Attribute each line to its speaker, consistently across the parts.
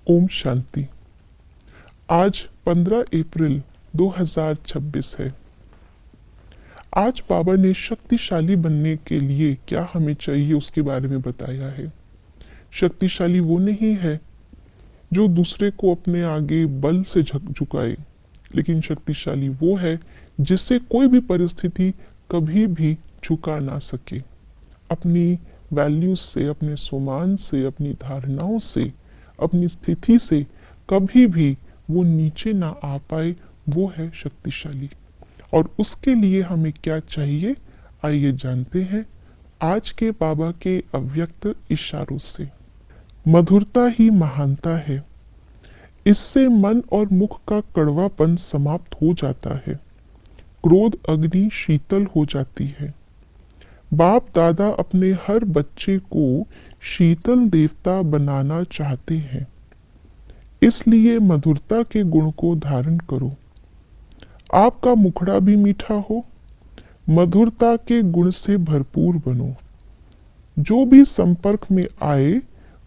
Speaker 1: ओम शांति। आज 15 अप्रैल 2026 है। आज बाबा ने शक्तिशाली बनने के लिए क्या हमें चाहिए उसके बारे में बताया है। शक्तिशाली वो नहीं है जो दूसरे को अपने आगे बल से झुकाए, लेकिन शक्तिशाली वो है जिससे कोई भी परिस्थिति कभी भी झुका ना सके। अपनी वैल्यूज से, अपने स्वमान से, अपनी धारणाओं से, अपनी स्थिति से कभी भी वो नीचे ना आ पाए, वो है शक्तिशाली। और उसके लिए हमें क्या चाहिए, आइए जानते हैं आज के बाबा के अव्यक्त इशारों से। मधुरता ही महानता है। इससे मन और मुख का कड़वापन समाप्त हो जाता है। क्रोध अग्नि शीतल हो जाती है। बाप दादा अपने हर बच्चे को शीतल देवता बनाना चाहते हैं। इसलिए मधुरता के गुण को धारण करो। आपका मुखड़ा भी मीठा हो। मधुरता के गुण से भरपूर बनो। जो भी संपर्क में आए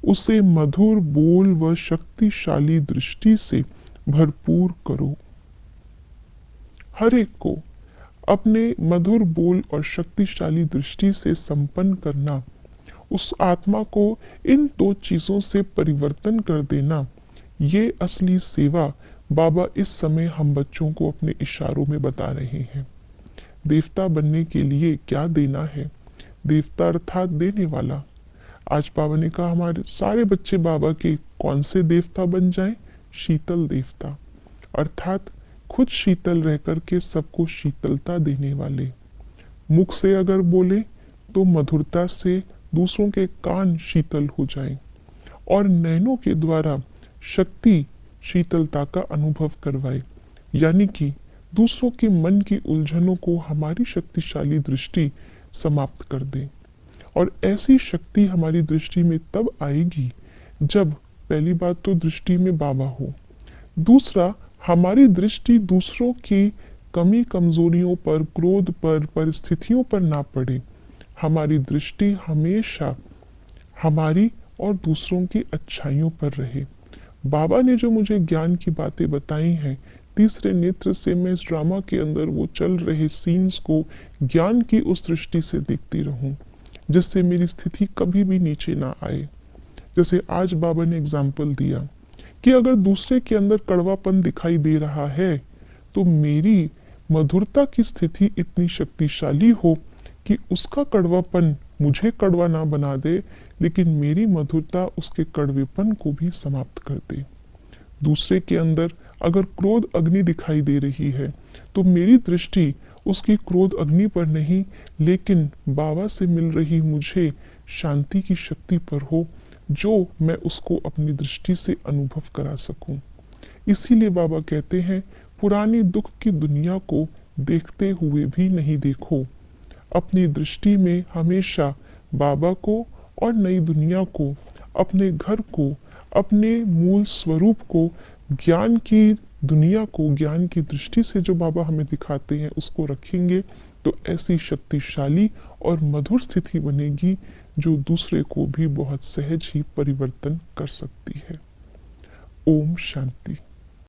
Speaker 1: उसे मधुर बोल व शक्तिशाली दृष्टि से भरपूर करो। हर एक को अपने मधुर बोल और शक्तिशाली दृष्टि से संपन्न करना, उस आत्मा को इन दो चीजों से परिवर्तन कर देना, ये असली सेवा बाबा इस समय हम बच्चों को अपने इशारों में बता रहे हैं। देवता बनने के लिए क्या देना है। देवता अर्थात देने वाला। आज बाबा ने कहा हमारे सारे बच्चे बाबा के कौन से देवता बन जाएं? शीतल देवता, अर्थात खुद शीतल रह करके सबको शीतलता देने वाले। मुख से अगर बोले तो मधुरता से दूसरों के कान शीतल हो जाएं और नैनों के द्वारा शक्ति शीतलता का अनुभव करवाए, यानी कि दूसरों के मन की उलझनों को हमारी शक्तिशाली दृष्टि समाप्त कर दे। और ऐसी शक्ति हमारी दृष्टि में तब आएगी जब पहली बात तो दृष्टि में बाबा हो, दूसरा हमारी दृष्टि दूसरों की कमी कमजोरियों पर, क्रोध पर, परिस्थितियों पर ना पड़े। हमारी दृष्टि हमेशा हमारी और दूसरों की अच्छाइयों पर रहे। बाबा ने जो मुझे ज्ञान की बातें बताई हैं, तीसरे नेत्र से मैं इस ड्रामा के अंदर वो चल रहे सीन्स को ज्ञान की उस दृष्टि से देखती रहूं, जिससे मेरी स्थिति कभी भी नीचे ना आए। जैसे आज बाबा ने एग्जाम्पल दिया कि अगर दूसरे के अंदर कड़वापन दिखाई दे रहा है तो मेरी मधुरता की स्थिति इतनी शक्तिशाली हो कि उसका कड़वापन मुझे कड़वा ना बना दे, लेकिन मेरी मधुरता उसके कड़वेपन को भी समाप्त कर दे। दूसरे के अंदर अगर क्रोध अग्नि दिखाई दे रही है तो मेरी दृष्टि उसकी क्रोध अग्नि पर नहीं, लेकिन बाबा से मिल रही मुझे शांति की शक्ति पर हो, जो मैं उसको अपनी दृष्टि से अनुभव करा सकूं। इसीलिए बाबा कहते हैं पुरानी दुख की दुनिया को देखते हुए भी नहीं देखो। अपनी दृष्टि में हमेशा बाबा को और नई दुनिया को, अपने घर को, अपने मूल स्वरूप को, ज्ञान की दुनिया को, ज्ञान की दृष्टि से जो बाबा हमें दिखाते हैं उसको रखेंगे तो ऐसी शक्तिशाली और मधुर स्थिति बनेगी जो दूसरे को भी बहुत सहज ही परिवर्तन कर सकती है। ओम शांति।